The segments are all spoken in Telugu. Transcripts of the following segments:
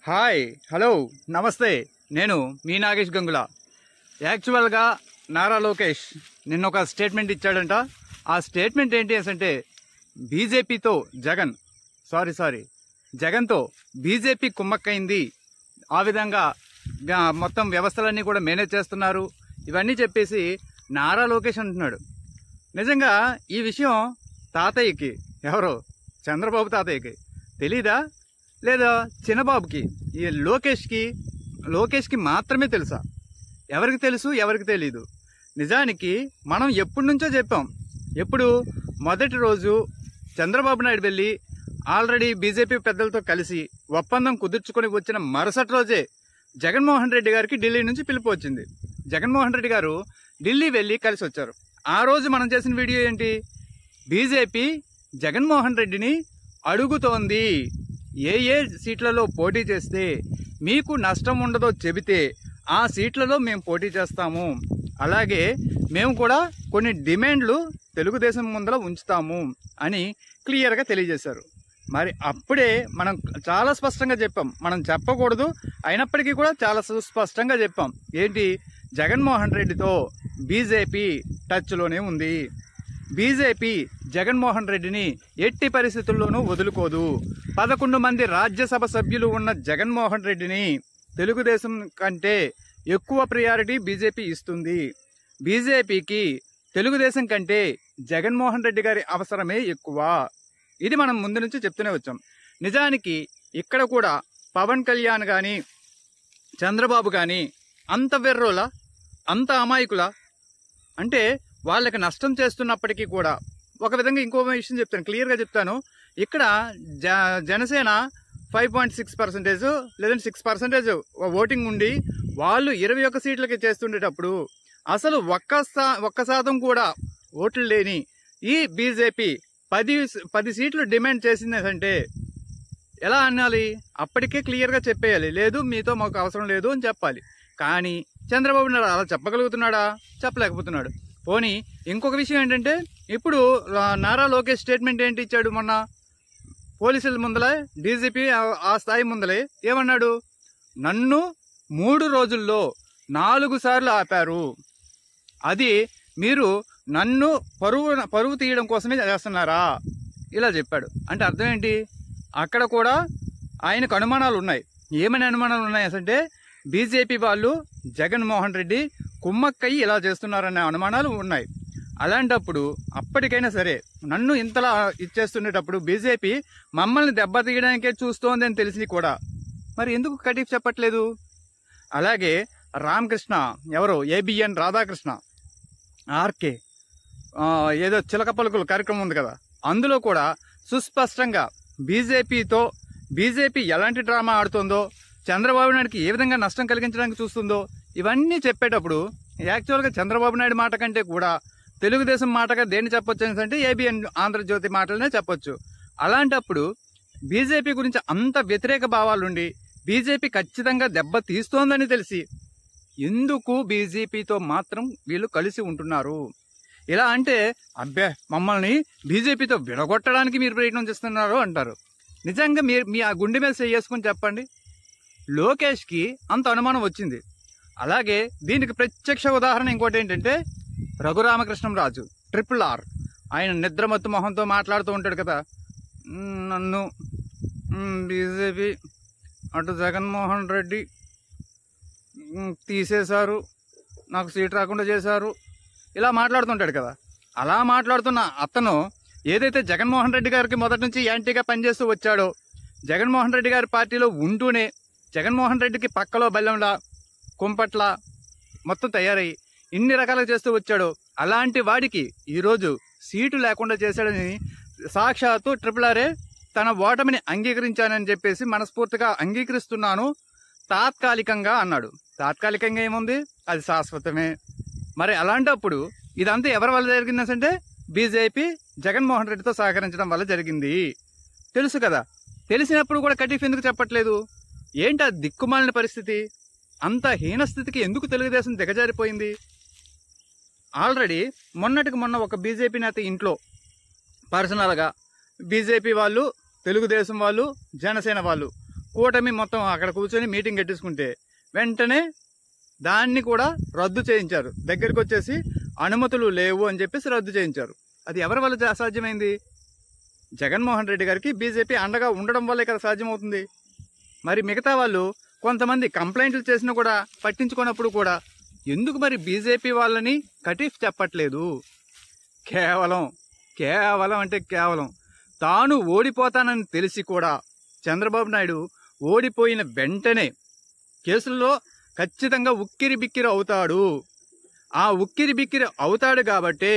హాయ్ హలో నమస్తే నేను మీ నాగేష్ గంగుల. యాక్చువల్గా నారా లోకేష్ నిన్న ఒక స్టేట్మెంట్ ఇచ్చాడంట. ఆ స్టేట్మెంట్ ఏంటి అంటే బీజేపీతో జగన్తో బీజేపీ కుమ్మక్కైంది, ఆ విధంగా మొత్తం వ్యవస్థలన్నీ కూడా మేనేజ్ చేస్తున్నారు, ఇవన్నీ చెప్పేసి నారా లోకేష్ అంటున్నాడు. నిజంగా ఈ విషయం తాతయ్యకి, ఎవరో చంద్రబాబు తాతయ్యకి తెలీదా లేదా చిన్నబాబుకి, ఈ లోకేష్కి మాత్రమే తెలుసా? ఎవరికి తెలుసు, ఎవరికి తెలీదు? నిజానికి మనం ఎప్పటి నుంచో చెప్పాం. ఎప్పుడు మొదటి రోజు చంద్రబాబు నాయుడు వెళ్ళి ఆల్రెడీ బీజేపీ పెద్దలతో కలిసి ఒప్పందం కుదుర్చుకొని వచ్చిన మరుసటి రోజే జగన్మోహన్ రెడ్డి గారికి ఢిల్లీ నుంచి పిలుపు వచ్చింది. జగన్మోహన్ రెడ్డి గారు ఢిల్లీ వెళ్ళి కలిసి వచ్చారు. ఆ రోజు మనం చేసిన వీడియో ఏంటి? బీజేపీ జగన్మోహన్ రెడ్డిని అడుగుతోంది, ఏ సీట్లలో పోటీ చేస్తే మీకు నష్టం ఉండదో చెబితే ఆ సీట్లలో మేము పోటీ చేస్తాము, అలాగే మేము కూడా కొన్ని డిమాండ్లు తెలుగుదేశం ముందర ఉంచుతాము అని క్లియర్గా తెలియజేశారు. మరి అప్పుడే మనం చాలా స్పష్టంగా చెప్పాం, మనం చెప్పకూడదు అయినప్పటికీ కూడా చాలా సుస్పష్టంగా చెప్పాం. ఏంటి? జగన్మోహన్ రెడ్డితో బీజేపీ టచ్లోనే ఉంది, బీజేపీ జగన్మోహన్ రెడ్డిని ఎట్టి పరిస్థితుల్లోనూ వదులుకోదు. 11 మంది రాజ్యసభ సభ్యులు ఉన్న జగన్మోహన్ రెడ్డిని తెలుగుదేశం కంటే ఎక్కువ ప్రియారిటీ బీజేపీ ఇస్తుంది. బీజేపీకి తెలుగుదేశం కంటే జగన్మోహన్ రెడ్డి గారి అవసరమే ఎక్కువ. ఇది మనం ముందు నుంచి చెప్తూనే వచ్చాం. నిజానికి ఇక్కడ కూడా పవన్ కళ్యాణ్ కానీ చంద్రబాబు కానీ అంత వెర్రోలా, అంత అమాయకులా అంటే వాళ్ళకి నష్టం చేస్తున్నప్పటికీ కూడా ఒక విధంగా ఇంకో విషయం చెప్తాను, క్లియర్గా చెప్తాను. ఇక్కడ జనసేన 5.6% లేదంటే 6% ఓటింగ్ ఉండి వాళ్ళు 21 సీట్లకి చేస్తుండేటప్పుడు అసలు ఒక్క శాతం కూడా ఓట్లు లేని ఈ బీజేపీ 10 సీట్లు డిమాండ్ చేసిందంటే ఎలా అనాలి? అప్పటికే క్లియర్గా చెప్పేయాలి, లేదు మీతో మాకు అవసరం లేదు అని చెప్పాలి. కానీ చంద్రబాబు నాయుడు అలా చెప్పగలుగుతున్నాడా? చెప్పలేకపోతున్నాడు. పోనీ ఇంకొక విషయం ఏంటంటే, ఇప్పుడు నారా లోకేష్ స్టేట్మెంట్ ఏంటి ఇచ్చాడు? మొన్న పోలీసుల ముందలే, డీజీపీ ఆ స్థాయి ముందలే ఏమన్నాడు? నన్ను 3 రోజుల్లో 4 సార్లు ఆపారు, అది మీరు నన్ను పరువు తీయడం కోసమే చేస్తున్నారా? ఇలా చెప్పాడు. అంటే అర్థం ఏంటి? అక్కడ కూడా ఆయనకు అనుమానాలు ఉన్నాయి. ఏమని అనుమానాలు ఉన్నాయి అంటే బీజేపీ వాళ్ళు జగన్మోహన్ రెడ్డి కుమ్మక్కయ్యి ఇలా చేస్తున్నారనే అనుమానాలు ఉన్నాయి. అలాంటప్పుడు అప్పటికైనా సరే నన్ను ఇంతలా ఇచ్చేస్తుండేటప్పుడు బీజేపీ మమ్మల్ని దెబ్బతీయడానికే చూస్తోంది అని తెలిసి కూడా మరి ఎందుకు కటిఫ్ చెప్పట్లేదు? అలాగే రామకృష్ణ, ఎవరో ఏబిఎన్ రాధాకృష్ణ, ఆర్కే ఏదో చిలక పలుకుల కార్యక్రమం ఉంది కదా, అందులో కూడా సుస్పష్టంగా బీజేపీ ఎలాంటి డ్రామా ఆడుతుందో, చంద్రబాబు నాయుడుకి ఏ విధంగా నష్టం కలిగించడానికి చూస్తుందో ఇవన్నీ చెప్పేటప్పుడు యాక్చువల్గా చంద్రబాబు నాయుడు మాట కంటే కూడా తెలుగుదేశం మాటగా దేన్ని చెప్పొచ్చు అంటే ఏబిఎన్ ఆంధ్రజ్యోతి మాటలనే చెప్పొచ్చు. అలాంటప్పుడు బీజేపీ గురించి అంత వ్యతిరేక భావాలుండి బీజేపీ ఖచ్చితంగా దెబ్బ తీస్తోందని తెలిసి ఎందుకు బీజేపీతో మాత్రం వీళ్ళు కలిసి ఉంటున్నారు? ఇలా అంటే అబ్బే మమ్మల్ని బీజేపీతో విడగొట్టడానికి మీరు ప్రయత్నం చేస్తున్నారు అంటారు. నిజంగా మీ ఆ గుండె మీద చేసుకుని చెప్పండి, లోకేష్కి అంత అనుమానం వచ్చింది. అలాగే దీనికి ప్రత్యక్ష ఉదాహరణ ఇంకోటి ఏంటంటే రఘురామకృష్ణంరాజు, RRR, ఆయన నిద్రమత్తు మొహంతో మాట్లాడుతూ ఉంటాడు కదా, నన్ను బీజేపీ అటు జగన్మోహన్ రెడ్డి తీసేశారు, నాకు సీట్ రాకుండా చేశారు, ఇలా మాట్లాడుతుంటాడు కదా. అలా మాట్లాడుతున్న అతను ఏదైతే జగన్మోహన్ రెడ్డి గారికి మొదటి నుంచి యాంటీగా పనిచేస్తూ వచ్చాడో, జగన్మోహన్ రెడ్డి గారి పార్టీలో ఉంటూనే జగన్మోహన్ రెడ్డికి పక్కలో బెల్లంలా కుంపట్ల మొత్తం తయారయ్యి ఇన్ని రకాలుగా చేస్తూ వచ్చాడో, అలాంటి వాడికి ఈరోజు సీటు లేకుండా చేశాడని సాక్షాత్తు RRR తన ఓటమిని అంగీకరించానని చెప్పేసి మనస్ఫూర్తిగా అంగీకరిస్తున్నాను తాత్కాలికంగా అన్నాడు. తాత్కాలికంగా ఏముంది, అది శాశ్వతమే. మరి అలాంటప్పుడు ఇదంతా ఎవరి వల్ల జరిగిందంటే బీజేపీ జగన్మోహన్ రెడ్డితో సహకరించడం వల్ల జరిగింది. తెలుసు కదా, తెలిసినప్పుడు కూడా కటిఫ్ ఎందుకు చెప్పట్లేదు? ఏంటి ఆ దిక్కుమాలిన పరిస్థితి? అంత హీనస్థితికి ఎందుకు తెలుగుదేశం దిగజారిపోయింది? ఆల్రెడీ మొన్నటికి మొన్న ఒక బీజేపీ నేత ఇంట్లో పర్సనల్గా బీజేపీ వాళ్ళు, తెలుగుదేశం వాళ్ళు, జనసేన వాళ్ళు కూటమి మొత్తం అక్కడ కూర్చొని మీటింగ్ పెట్టించుకుంటే వెంటనే దాన్ని కూడా రద్దు చేయించారు. దగ్గరికి వచ్చేసి అనుమతులు లేవు అని చెప్పేసి రద్దు చేయించారు. అది ఎవరి వల్ల అసాధ్యమైంది? జగన్మోహన్ రెడ్డి గారికి బీజేపీ అండగా ఉండడం వల్ల ఇక్కడ సాధ్యమవుతుంది. మరి మిగతా వాళ్ళు కొంతమంది కంప్లైంట్లు చేసినా కూడా పట్టించుకున్నప్పుడు కూడా ఎందుకు మరి బీజేపీ వాళ్ళని కటీఫ్ చెప్పట్లేదు? కేవలం అంటే కేవలం తాను ఓడిపోతానని తెలిసి కూడా చంద్రబాబు నాయుడు ఓడిపోయిన వెంటనే కేసుల్లో ఖచ్చితంగా ఉక్కిరి బిక్కిరి అవుతాడు. ఆ ఉక్కిరి బిక్కిరి అవుతాడు కాబట్టే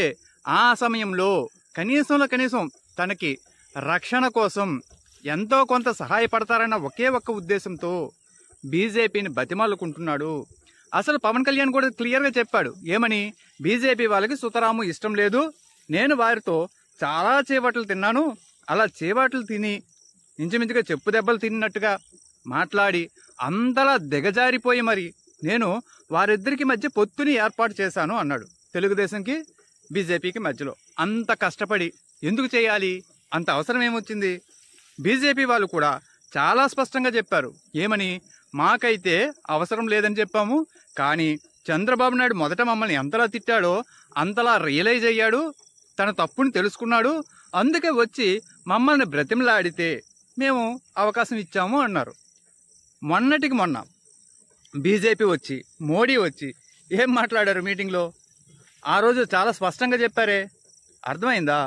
ఆ సమయంలో కనీసం తనకి రక్షణ కోసం ఎంతో కొంత సహాయపడతారన్న ఒకే ఒక్క ఉద్దేశంతో బీజేపీని బతిమాలుకుంటున్నాడు. అసలు పవన్ కళ్యాణ్ కూడా క్లియర్గా చెప్పాడు. ఏమని? బీజేపీ వాళ్ళకి సుతరాము ఇష్టం లేదు, నేను వారితో చాలా చేపట్లు తిన్నాను, అలా చేపట్లు తిని ఇంచుమించుగా చెప్పు దెబ్బలు తిన్నట్టుగా మాట్లాడి అంతలా దిగజారిపోయి మరి నేను వారిద్దరికి మధ్య పొత్తుని ఏర్పాటు చేశాను అన్నాడు. తెలుగుదేశంకి బీజేపీకి మధ్యలో అంత కష్టపడి ఎందుకు చేయాలి? అంత అవసరం ఏమొచ్చింది? బీజేపీ వాళ్ళు కూడా చాలా స్పష్టంగా చెప్పారు. ఏమని? మాకైతే అవసరం లేదని చెప్పాము, కానీ చంద్రబాబు నాయుడు మొదట మమ్మల్ని ఎంతలా తిట్టాడో అంతలా రియలైజ్ అయ్యాడు, తన తప్పుని తెలుసుకున్నాడు, అందుకే వచ్చి మమ్మల్ని బ్రతిమలాడితే మేము అవకాశం ఇచ్చాము అన్నారు. మొన్నటికి మొన్న బీజేపీ వచ్చి మోడీ వచ్చి ఏం మాట్లాడారు మీటింగ్లో? ఆ రోజు చాలా స్పష్టంగా చెప్పారే. అర్థమైందా?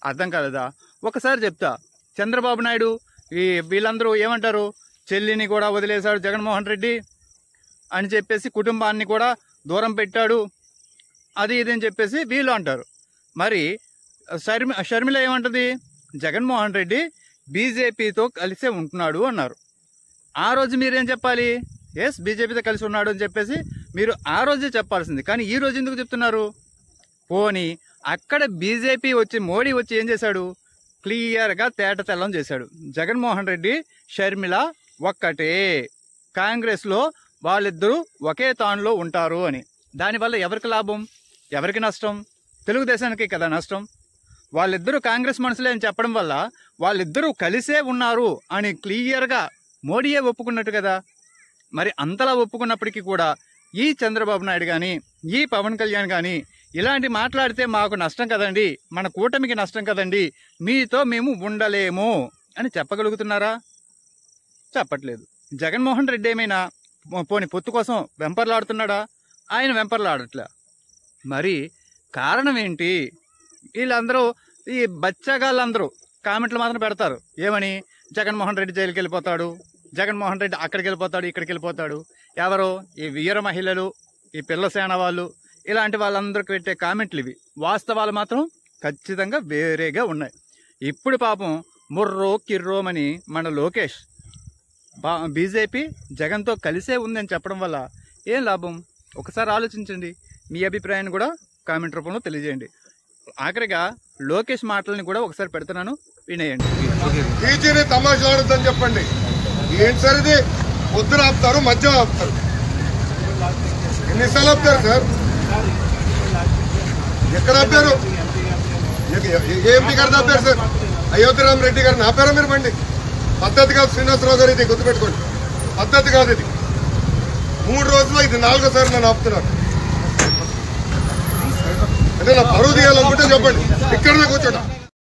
అర్థం కాలేదా? ఒకసారి చెప్తా. చంద్రబాబు నాయుడు వీళ్ళందరూ ఏమంటారు? చెల్లిని కూడా వదిలేశాడు జగన్మోహన్ రెడ్డి అని చెప్పేసి, కుటుంబాన్ని కూడా దూరం పెట్టాడు, అది ఇది అని చెప్పేసి వీళ్ళు అంటారు. మరి షర్మిల ఏమంటది? జగన్మోహన్ రెడ్డి బీజేపీతో కలిసే ఉంటున్నాడు అన్నారు. ఆ రోజు మీరేం చెప్పాలి? ఎస్, బీజేపీతో కలిసి ఉన్నాడు అని చెప్పేసి మీరు ఆ రోజే చెప్పాల్సింది. కానీ ఈ రోజు ఎందుకు చెప్తున్నారు? పోనీ అక్కడ బీజేపీ వచ్చి మోడీ వచ్చి ఏం చేశాడు? క్లియర్గా తేట తెల్లం చేశాడు. జగన్మోహన్ రెడ్డి షర్మిల ఒక్కటే, కాంగ్రెస్లో వాళ్ళిద్దరూ ఒకే తానులో ఉంటారు అని. దానివల్ల ఎవరికి లాభం, ఎవరికి నష్టం? తెలుగుదేశానికి కదా నష్టం. వాళ్ళిద్దరూ కాంగ్రెస్ మనుషులే అని చెప్పడం వల్ల వాళ్ళిద్దరూ కలిసే ఉన్నారు అని క్లియర్గా మోడీయే ఒప్పుకున్నట్టు కదా. మరి అంతలా ఒప్పుకున్నప్పటికీ కూడా ఈ చంద్రబాబు నాయుడు కానీ ఈ పవన్ కళ్యాణ్ కానీ ఇలాంటి మాట్లాడితే మాకు నష్టం కదండి, మన కూటమికి నష్టం కదండి, మీతో మేము ఉండలేము అని చెప్పగలుగుతున్నారా? చెప్పట్లేదు. జగన్మోహన్ రెడ్డి ఏమైనా పోని పొత్తు కోసం వెంపర్లాడుతున్నాడా? ఆయన వెంపర్లాడట్లే. మరి కారణం ఏంటి? వీళ్ళందరూ ఈ బచ్చగాళ్ళందరూ కామెంట్లు మాత్రం పెడతారు. ఏమని? జగన్మోహన్ రెడ్డి జైలుకి వెళ్ళిపోతాడు, జగన్మోహన్ రెడ్డి అక్కడికి వెళ్ళిపోతాడు, ఇక్కడికి వెళ్ళిపోతాడు. ఎవరో ఈ వీర మహిళలు, ఈ పిల్ల సేన వాళ్ళు, ఇలాంటి వాళ్ళందరికీ పెట్టే కామెంట్లు ఇవి. వాస్తవాలు మాత్రం ఖచ్చితంగా వేరేగా ఉన్నాయి. ఇప్పుడు పాపం ముర్రో కిర్రోమని మన లోకేష్ బీజేపీ జగన్తో కలిసే ఉందని చెప్పడం వల్ల ఏం లాభం? ఒకసారి ఆలోచించండి. మీ అభిప్రాయాన్ని కూడా కామెంట్ రూపంలో తెలియజేయండి. ఆఖరిగా లోకేష్ మాటలని కూడా ఒకసారి పెడుతున్నాను, వినేయండి. టీచర్ని తమాషాడుతుందని చెప్పండి. ఏంటి సార్ ఇది? పొద్దున ఆపుతారు, మధ్య ఆపుతారు. ఎన్నిసార్లు ఆపుతారు సార్? ఎక్కడ ఆపారు? ఏఎంపీ గారు ఆపారు సార్? అయోధ్యరామ్ రెడ్డి గారిని ఆపారా మీరు? బండి పద్ధతి కాదు శ్రీనివాసరావు గారు, ఇది గుర్తుపెట్టుకోండి. పద్ధతి కాదు ఇది. 3 రోజుల్లో ఇది 4వ నన్ను ఆపుతున్నారు. అంటే నా పరువు తీయాలనుకుంటే చెప్పండి, ఇక్కడనే కూర్చోండి.